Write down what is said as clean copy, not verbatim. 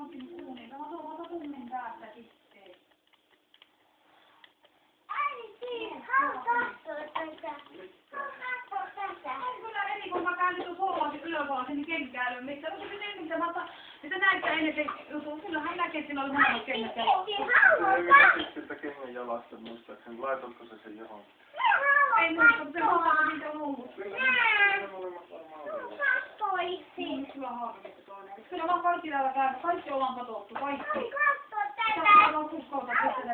pankin uuniin. Mä tuon tunnin päästä sitten. Äiti, hän katsoo tätä. Kyllä eri, kun mä käyn tuossa huolasi ylävuolasi, niin kenkää ei ole mitään. Mutta se mitä mä otan, että näyttää ennen se juttu. Kyllähän näkee, että sillä oli molemmat kengät jalassa. Ei mitä sitä kengän jalasta muistaakseni. Laitatko se sen johon? Ei muista, mutta se huolasi niitä on ollut. Kyllä ne molemmat varmaan oli. Kyllä harvita toinen. Kyllä mä kaikki täällä käyn. Kaikki ollaan katottu. Kaikki. Katso tätä. Täällä on kuskouta, että ne